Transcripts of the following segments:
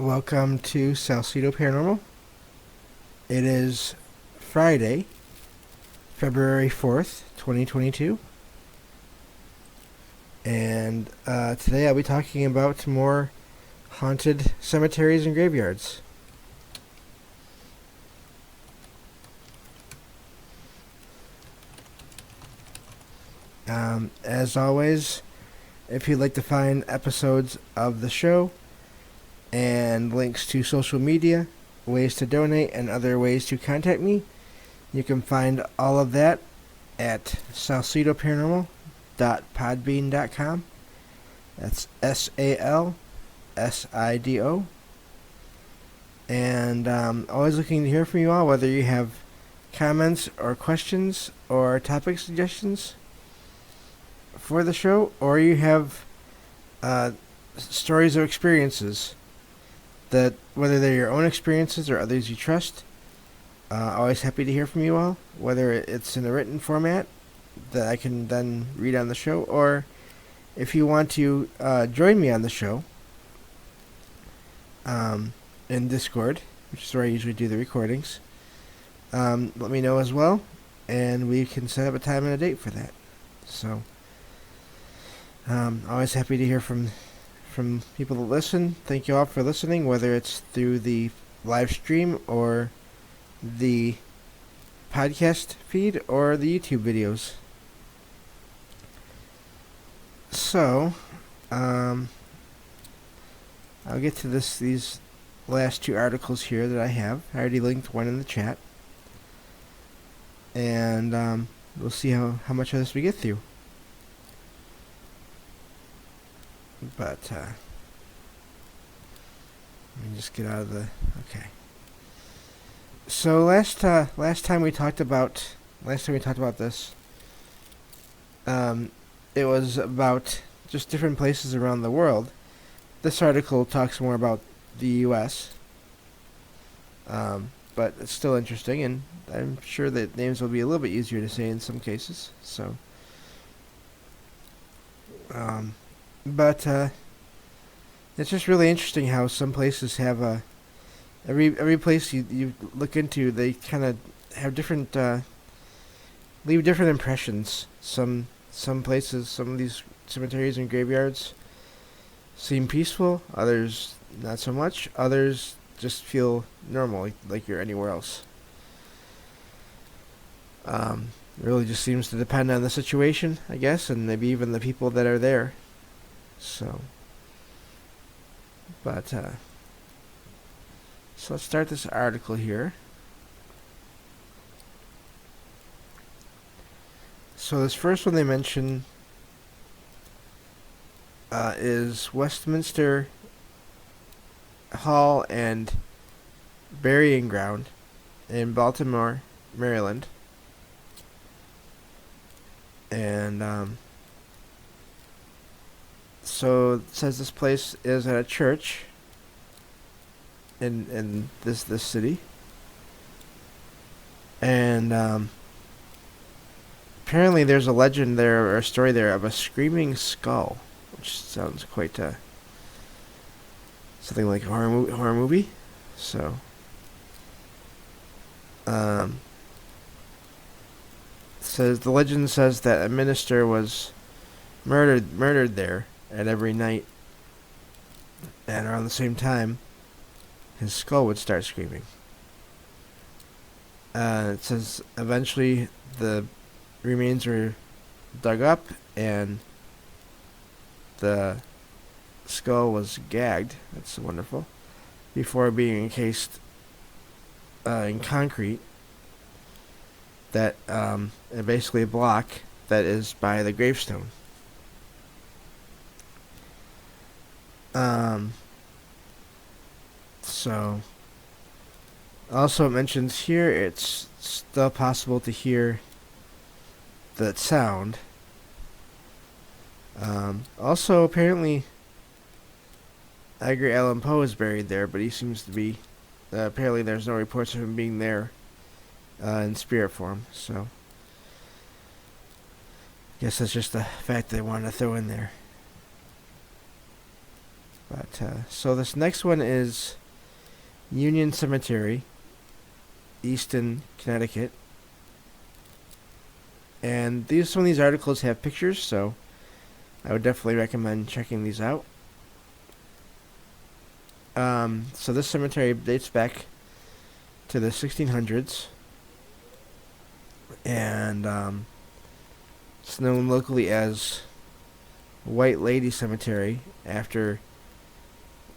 Welcome to Salcedo Paranormal. It is Friday, February 4th, 2022. And today I'll be talking about more haunted cemeteries and graveyards. As always, if you'd like to find episodes of the show and links to social media, ways to donate, and other ways to contact me, you can find all of that at salcedoparanormal.podbean.com. That's SALSIDO. And always looking to hear from you all, whether you have comments or questions or topic suggestions for the show, or you have stories or experiences that, whether they're your own experiences or others you trust. Always happy to hear from you all, whether it's in a written format that I can then read on the show, or if you want to join me on the show in Discord, which is where I usually do the recordings. Let me know as well, and we can set up a time and a date for that. So, always happy to hear from people that listen. Thank you all for listening, whether it's through the live stream or the podcast feed or the YouTube videos. So, I'll get to these last two articles here that I have. I already linked one in the chat. And we'll see how much of this we get through. But let me just get out of the... Okay. So last time we talked about this, it was about just different places around the world. This article talks more about the U.S., but it's still interesting, and I'm sure that names will be a little bit easier to say in some cases. So, but it's just really interesting how some places have every place you look into, they kind of have different leave different impressions. Some places, some of these cemeteries and graveyards seem peaceful, others not so much, others just feel normal, like you're anywhere else. It really just seems to depend on the situation, I guess, and maybe even the people that are there. So, but so let's start this article here. So this first one they mention is Westminster Hall and Burying Ground in Baltimore, Maryland. And so it says this place is at a church in this city. And apparently there's a legend there, or a story there, of a screaming skull, which sounds quite something like a horror movie. So, says the legend says that a minister was murdered there, and every night, and around the same time, his skull would start screaming. It says eventually the remains were dug up, and the skull was gagged. That's wonderful. Before being encased in concrete, that basically a block that is by the gravestone. So, also it mentions here it's still possible to hear that sound. Also, apparently, Edgar Allan Poe is buried there, but he seems to be... apparently there's no reports of him being there in spirit form, so... I guess that's just a fact they wanted to throw in there. But so this next one is Union Cemetery, Easton, Connecticut. And some of these articles have pictures, so I would definitely recommend checking these out. So this cemetery dates back to the 1600s, and it's known locally as White Lady Cemetery, after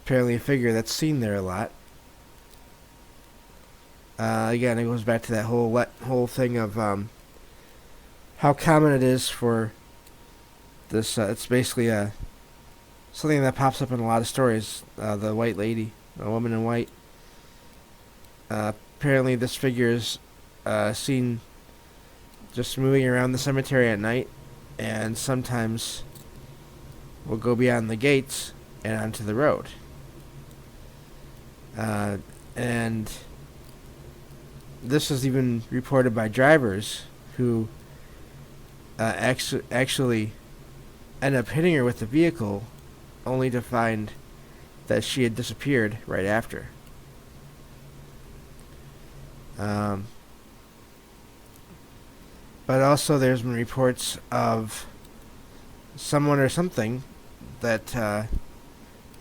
apparently a figure that's seen there a lot. Again, it goes back to that whole thing of how common it is for this. It's basically something that pops up in a lot of stories. The White Lady, a woman in white. Apparently, this figure is seen just moving around the cemetery at night, and sometimes will go beyond the gates and onto the road. And this is even reported by drivers who actually end up hitting her with the vehicle, only to find that she had disappeared right after. But also there's been reports of someone or something that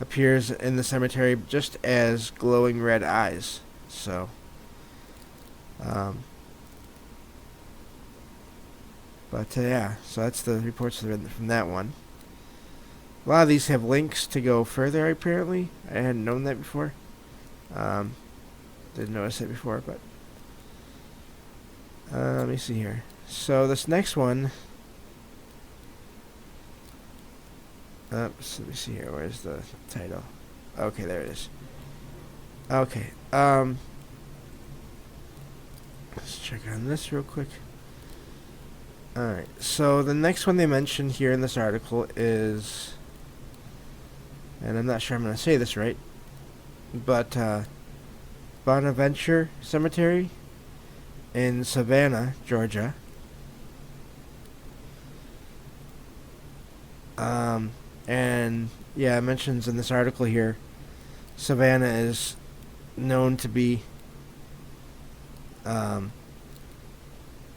appears in the cemetery just as glowing red eyes. So, yeah, so that's the reports from that one. A lot of these have links to go further, apparently. I hadn't known that before. Didn't notice it before, but let me see here. So this next one, let me see here. Where's the title? Okay, there it is. Okay, let's check on this real quick. Alright, so the next one they mentioned here in this article is, and I'm not sure I'm going to say this right, but Bonaventure Cemetery in Savannah, Georgia. And yeah, it mentions in this article here, Savannah is known to be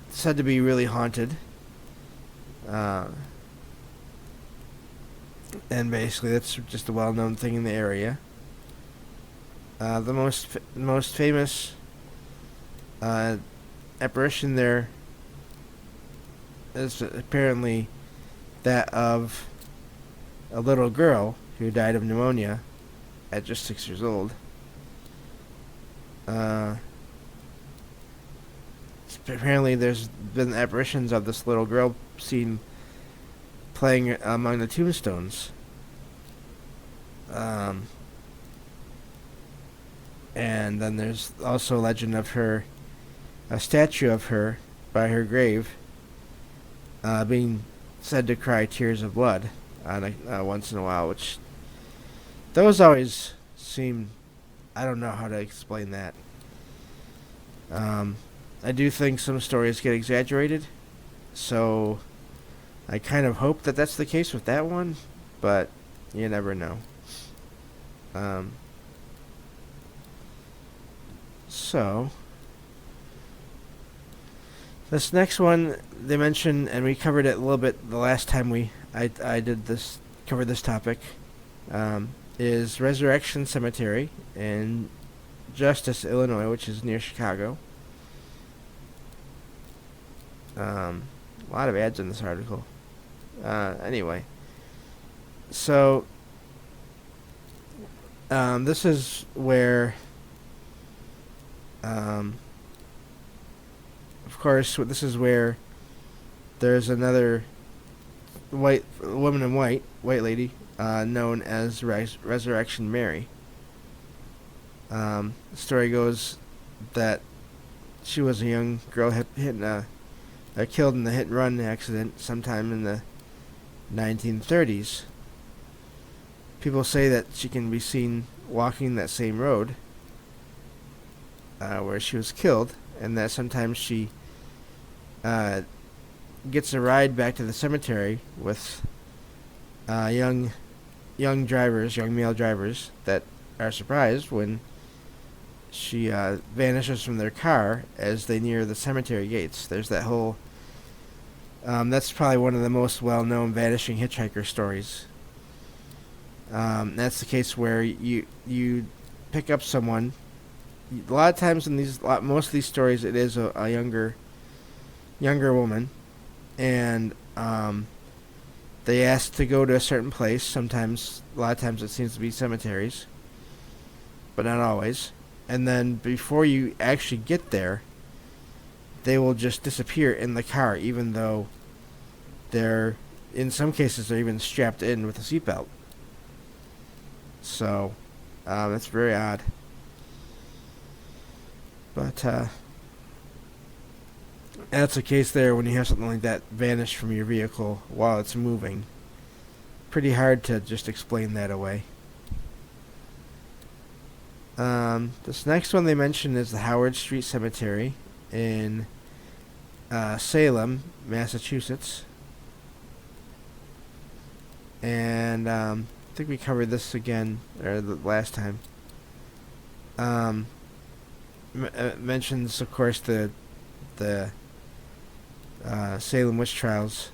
said to be really haunted. And basically that's just a well-known thing in the area. The most famous apparition there is apparently that of a little girl who died of pneumonia at just 6 years old. Apparently there's been apparitions of this little girl seen playing among the tombstones. And then there's also a legend of her, a statue of her by her grave, being said to cry tears of blood once in a while, which those always seem, I don't know how to explain that. I do think some stories get exaggerated, so I kind of hope that that's the case with that one, but you never know. So this next one they mentioned, and we covered it a little bit the last time I covered this topic, is Resurrection Cemetery in Justice, Illinois, which is near Chicago. A lot of ads in this article. Anyway, so this is where, of course, this is where there's another woman in white lady, known as Resurrection Mary. The story goes that she was a young girl killed in a hit-and-run accident sometime in the 1930s. People say that she can be seen walking that same road where she was killed, and that sometimes she gets a ride back to the cemetery with young young male drivers, that are surprised when she vanishes from their car as they near the cemetery gates. There's that whole... that's probably one of the most well-known vanishing hitchhiker stories. That's the case where you pick up someone. A lot of times in most of these stories, it is a younger woman, and they ask to go to a certain place. A lot of times, it seems to be cemeteries, but not always. And then before you actually get there, they will just disappear in the car, even though in some cases, they're even strapped in with a seatbelt. So, that's very odd. But, that's the case there when you have something like that vanish from your vehicle while it's moving. Pretty hard to just explain that away. This next one they mention is the Howard Street Cemetery in Salem, Massachusetts. And I think we covered this again, or the last time. Mentions, of course, the Salem witch trials,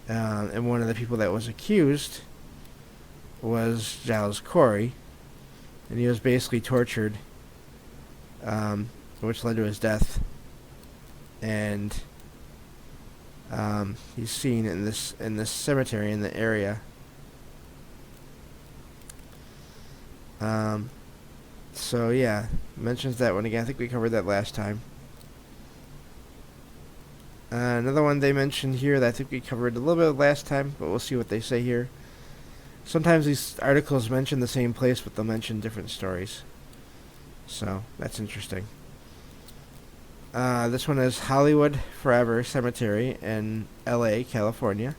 and one of the people that was accused was Giles Corey, and he was basically tortured, which led to his death. And he's seen in this cemetery in the area. So yeah, mentions that one again. I think we covered that last time. Another one they mentioned here that I think we covered a little bit last time, but we'll see what they say here. Sometimes these articles mention the same place, but they'll mention different stories. So, that's interesting. This one is Hollywood Forever Cemetery in L.A., California.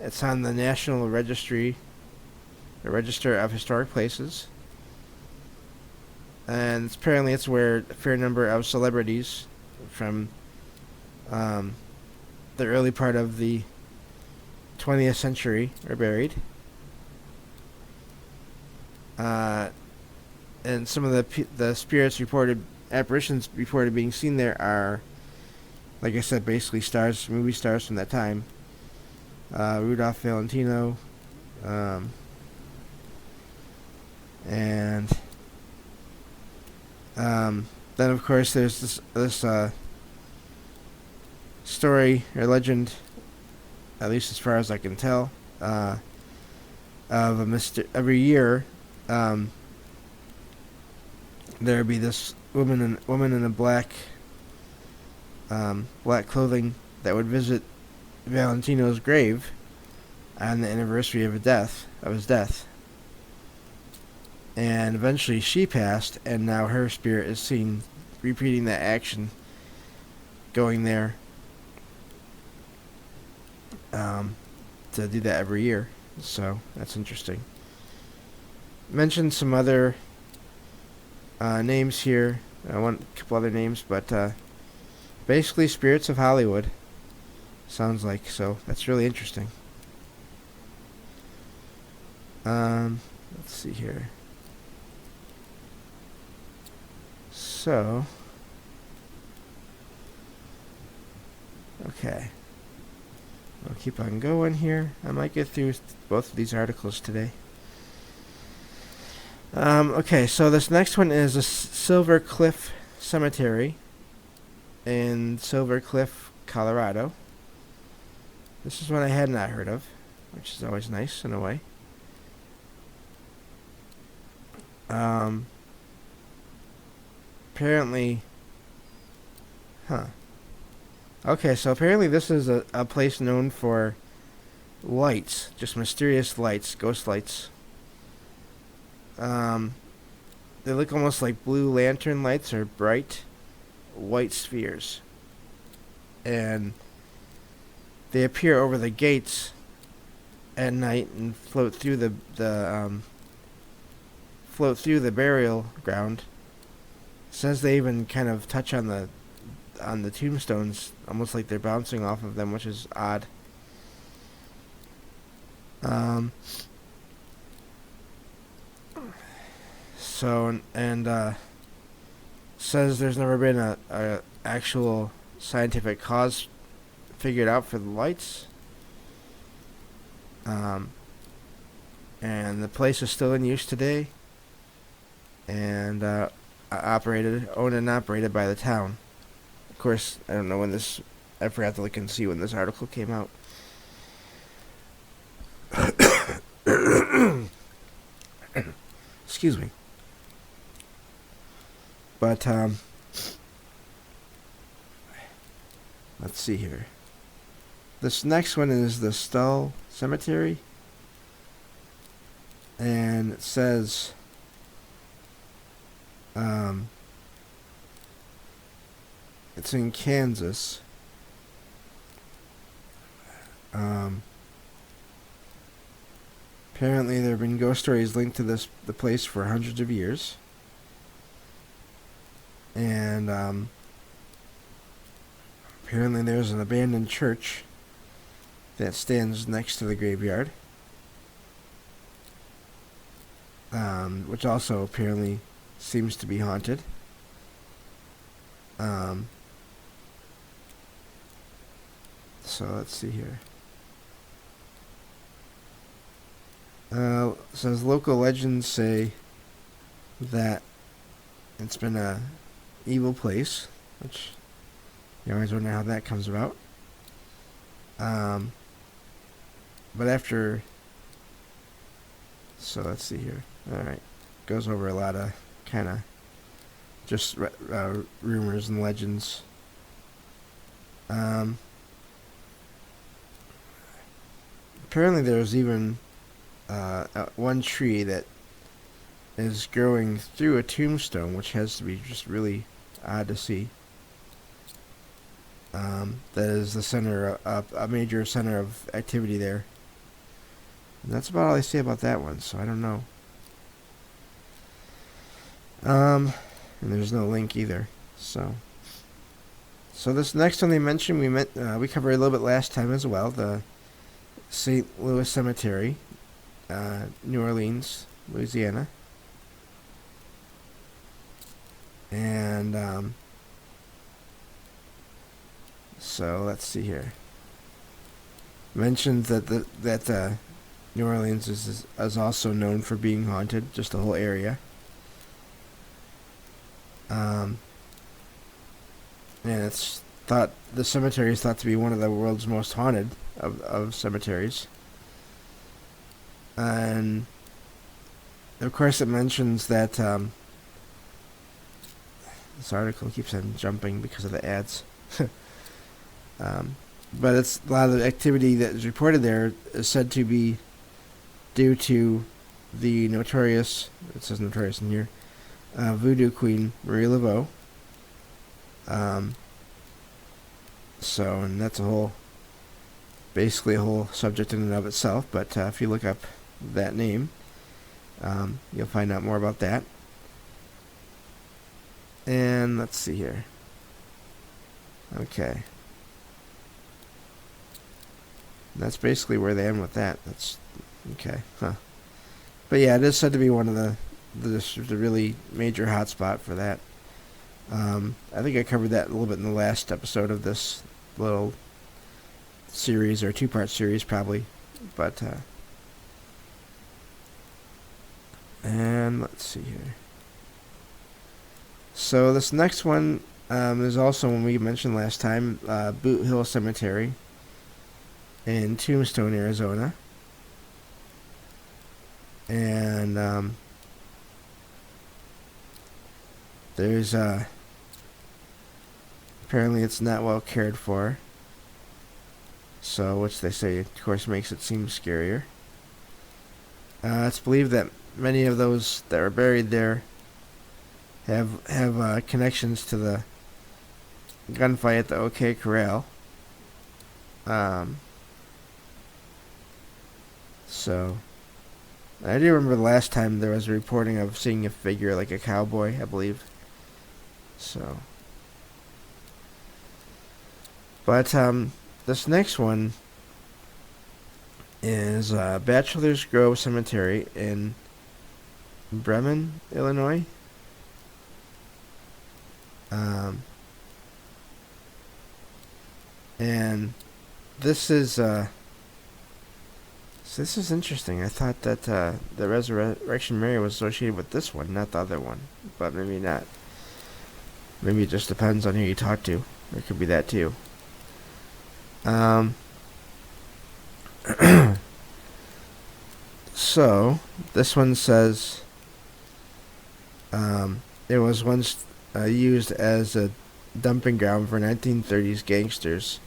It's on the National Register of Historic Places. And apparently it's where a fair number of celebrities from the early part of the 20th century are buried. And some of the apparitions reported being seen there are, like I said, basically movie stars from that time. Rudolph Valentino, and then of course there's this story or legend, at least as far as I can tell, of every year there would be this woman in a black clothing that would visit Valentino's grave on the anniversary of his death. And eventually she passed, and now her spirit is seen repeating that action, going there to do that every year. So that's interesting. Mentioned some other names here. I want a couple other names, but basically spirits of Hollywood. Sounds like, so that's really interesting. Let's see here. So, okay. I'll keep on going here. I might get through both of these articles today. Okay, so this next one is a Silver Cliff Cemetery in Silver Cliff, Colorado. This is one I had not heard of, which is always nice in a way. Apparently, okay, so apparently this is a place known for lights, just mysterious lights, ghost lights. They look almost like blue lantern lights or bright white spheres. And they appear over the gates at night and float through the burial ground. It says they even kind of touch on the tombstones, almost like they're bouncing off of them, which is odd. Um, so and says there's never been a actual scientific cause figured out for the lights. Um, and the place is still in use today, and owned and operated by the town. Of course, I don't know when this. I forgot to look and see when this article came out. Excuse me. But let's see here. This next one is the Stull Cemetery, and it says it's in Kansas. Apparently, there have been ghost stories linked to the place for hundreds of years, and apparently there's an abandoned church that stands next to the graveyard, which also apparently seems to be haunted. So let's see here. Says local legends say that it's been a evil place, which you always wonder how that comes about. But after, so let's see here. All right, goes over a lot of kind of just rumors and legends. Apparently, there's even one tree that is growing through a tombstone, which has to be just really odd to see. That is the center, a major center of activity there. And that's about all I say about that one, so I don't know. And there's no link either. So this next one they mentioned, we covered a little bit last time as well. The St. Louis Cemetery, New Orleans, Louisiana, and so let's see here. Mentions that New Orleans is also known for being haunted, just the whole area. And it's thought the cemetery is thought to be one of the world's most haunted of cemeteries. And of course, it mentions that this article keeps on jumping because of the ads. But it's a lot of the activity that is reported there is said to be due to the notorious, it says notorious in here, voodoo queen Marie Laveau. And that's basically a whole subject in and of itself. But if you look up that name, you'll find out more about that. And let's see here. Okay. That's basically where they end with that. That's okay. Huh. But yeah, it is said to be one of the really major hotspot for that. I think I covered that a little bit in the last episode of this little series, or two-part series probably. But and let's see here. So this next one is also one we mentioned last time, Boot Hill Cemetery in Tombstone, Arizona. And there's apparently it's not well cared for, so which they say of course makes it seem scarier. It's believed that many of those that are buried there have connections to the gunfight at the OK Corral. So I do remember the last time there was a reporting of seeing a figure like a cowboy, I believe. So, but this next one is Bachelor's Grove Cemetery in Bremen, Illinois. And this is interesting. I thought that the Resurrection Mary was associated with this one, not the other one, but maybe not. Maybe it just depends on who you talk to. There could be that too. So this one says it was once used as a dumping ground for 1930s gangsters.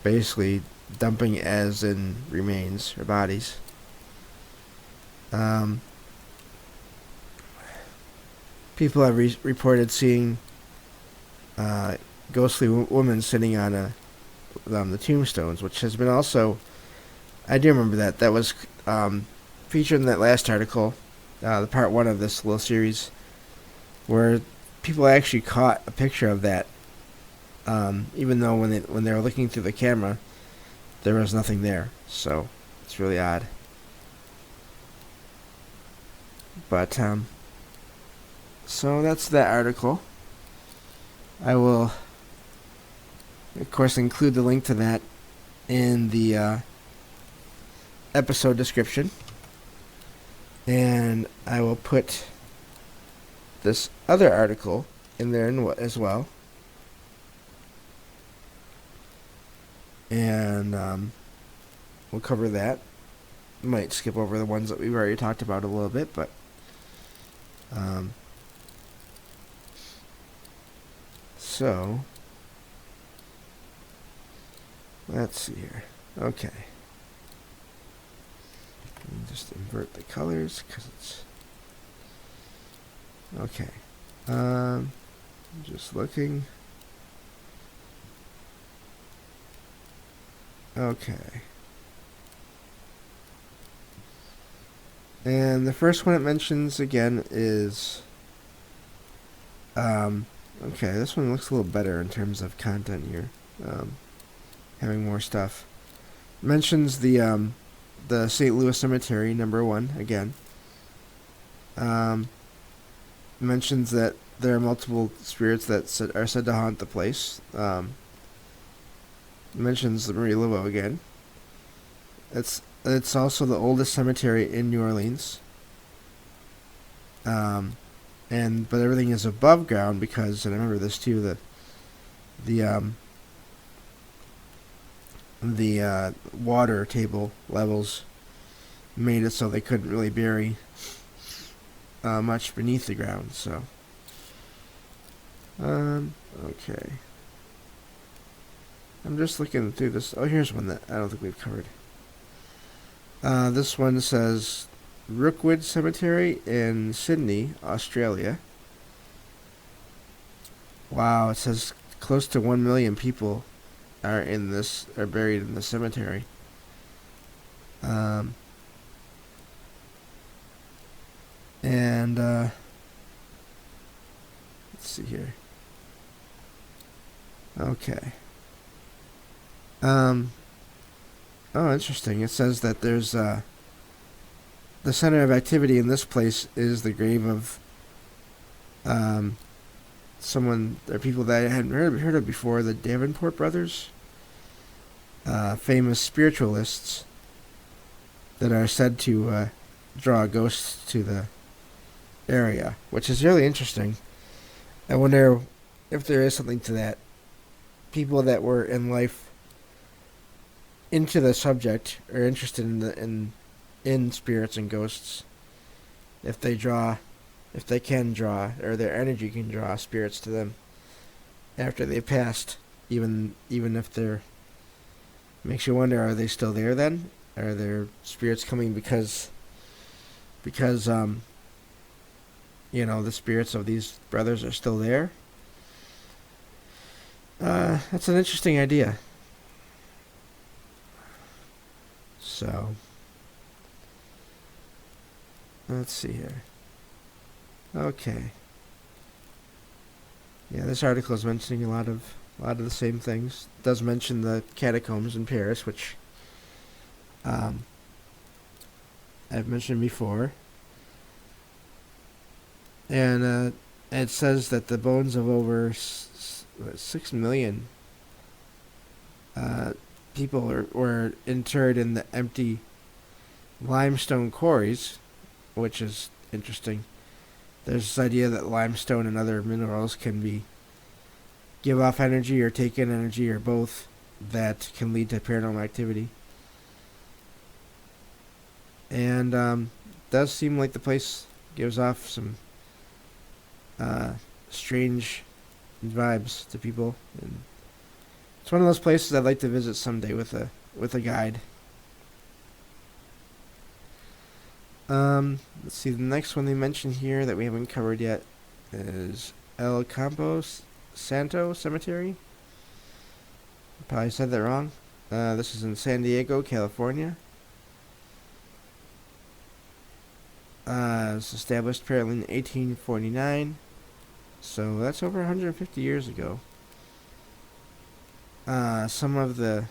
Basically, dumping as in remains or bodies. People have reported seeing ghostly woman sitting on the tombstones, which has been also. I do remember that. That was featured in that last article, the part one of this little series, where people actually caught a picture of that. Even though when they were looking through the camera, there was nothing there. So it's really odd. But so that's that article. I will, of course, include the link to that in the episode description. And I will put this other article in there as well. And we'll cover that. Might skip over the ones that we've already talked about a little bit, but so let's see here. Okay. Let me just invert the colors because it's okay. Just looking. Okay. And the first one it mentions again is okay, this one looks a little better in terms of content here. Having more stuff. Mentions the St. Louis Cemetery, number 1, again. Mentions that there are multiple spirits that are said to haunt the place. Mentions the Marie Laveau again. It's also the oldest cemetery in New Orleans. But everything is above ground because, and I remember this too, that the water table levels made it so they couldn't really bury much beneath the ground. So, okay. I'm just looking through this. Oh, here's one that I don't think we've covered. This one says Rookwood Cemetery in Sydney, Australia. Wow, it says close to 1 million people are buried in the cemetery. Let's see here. Okay. Oh, interesting. It says that there's the center of activity in this place is the grave of people that I hadn't heard of before, the Davenport Brothers, famous spiritualists that are said to draw ghosts to the area, which is really interesting. I wonder if there is something to that. People that were in life into the subject are interested in spirits and ghosts. If they can draw, or their energy can draw spirits to them after they've passed, even if they're, makes you wonder, are they still there then? Are their spirits coming because the spirits of these brothers are still there? That's an interesting idea. So, let's see here. Okay. Yeah, this article is mentioning a lot of the same things. It does mention the catacombs in Paris, which um, I've mentioned before. And it says that the bones of over 6 million people were interred in the empty limestone quarries, which is interesting. There's this idea that limestone and other minerals can give off energy or take in energy or both that can lead to paranormal activity. And does seem like the place gives off some strange vibes to people, and it's one of those places I'd like to visit someday with a guide. Let's see, the next one they mention here that we haven't covered yet is El Campos Santo Cemetery. Probably said that wrong. This is in San Diego, California. It was established apparently in 1849. So that's over 150 years ago. Some of the...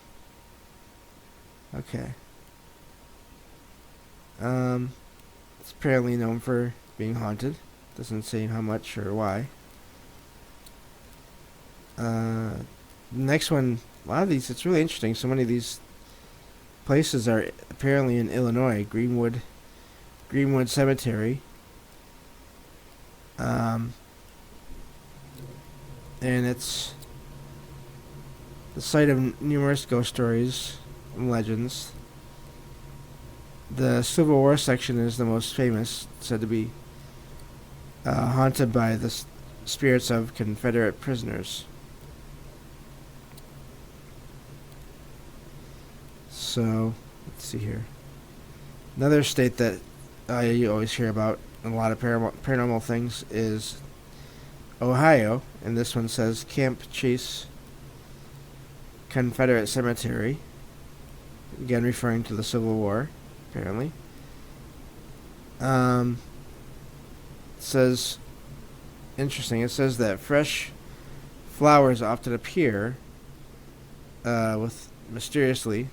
Okay. It's apparently known for being haunted. Doesn't say how much or why. Next one, a lot of these, it's really interesting. So many of these places are apparently in Illinois. Greenwood Cemetery. And it's the site of numerous ghost stories and legends. The Civil War section is the most famous, said to be haunted by the spirits of Confederate prisoners. So, let's see here. Another state that you always hear about a lot of paranormal things is Ohio, and this one says Camp Chase Confederate Cemetery, again referring to the Civil War, apparently. It says, interesting, it says that fresh flowers often appear mysteriously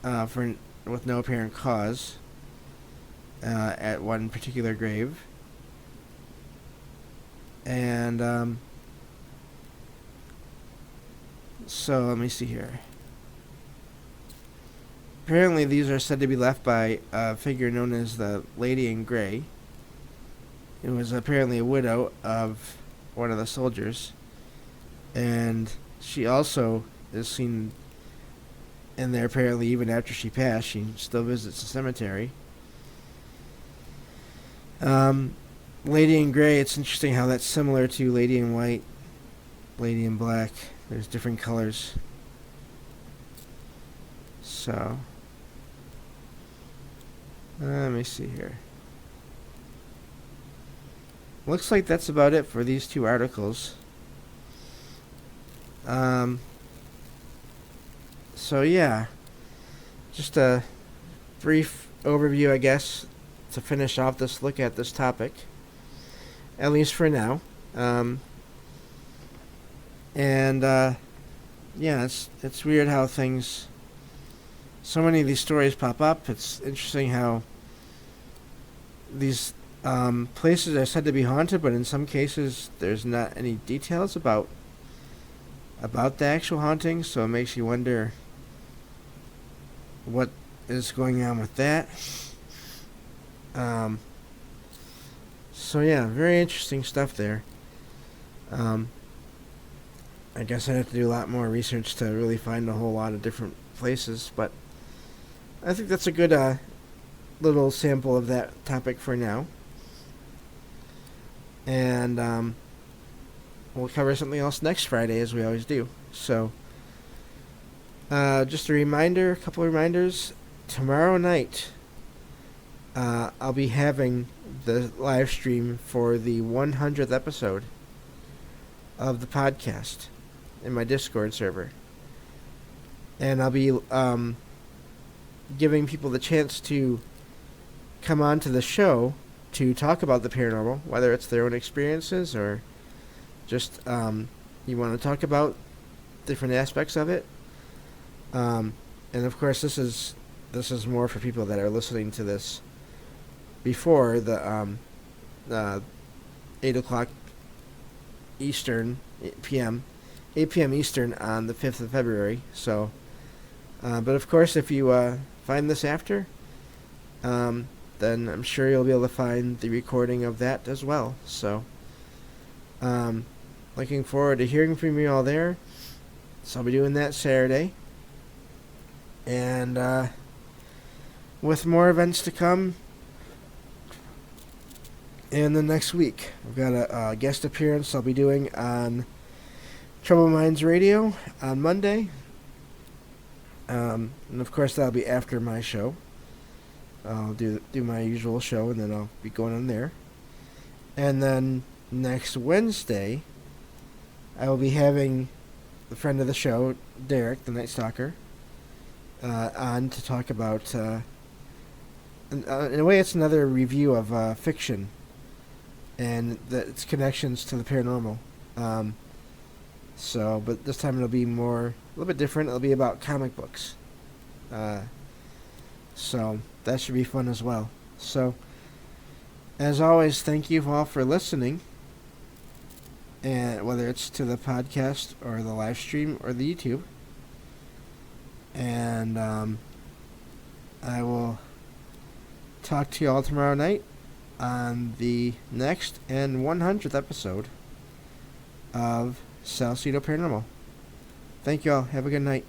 with no apparent cause at one particular grave. And so let me see here. Apparently these are said to be left by a figure known as the Lady in Grey. It was apparently a widow of one of the soldiers, and she also is seen in there apparently even after she passed. She still visits the cemetery. Lady in Grey, it's interesting how that's similar to Lady in White, Lady in Black. There's different colors. So, let me see here. Looks like that's about it for these two articles. So yeah, just a brief overview, I guess, to finish off this look at this topic, at least for now. Yeah, it's weird how so many of these stories pop up. It's interesting how these places are said to be haunted, but in some cases there's not any details about the actual haunting, so it makes you wonder what is going on with that. So yeah, very interesting stuff there. I guess I'd have to do a lot more research to really find a whole lot of different places, but I think that's a good little sample of that topic for now. And we'll cover something else next Friday, as we always do. So, just a couple of reminders. Tomorrow night, I'll be having the live stream for the 100th episode of the podcast in my Discord server. And I'll be giving people the chance to come on to the show to talk about the paranormal, whether it's their own experiences or just you want to talk about different aspects of it. and of course this is more for people that are listening to this before the 8 o'clock Eastern p.m. 8 p.m. Eastern on the 5th of February. So, but of course, if you find this after, then I'm sure you'll be able to find the recording of that as well. So, looking forward to hearing from you all there. So I'll be doing that Saturday. And with more events to come in the next week. I've got a guest appearance I'll be doing on Troubled Minds Radio on Monday. And of course that'll be after my show. I'll do my usual show, and then I'll be going on there. And then next Wednesday, I will be having the friend of the show, Derek, the Night Stalker, on to talk about, in a way it's another review of fiction and its connections to the paranormal. So, but this time it'll be a little bit different. It'll be about comic books. So that should be fun as well. So, as always, thank you all for listening. And whether it's to the podcast or the live stream or the YouTube. And I will talk to you all tomorrow night on the next and 100th episode of Salcedo Paranormal. Thank you all. Have a good night.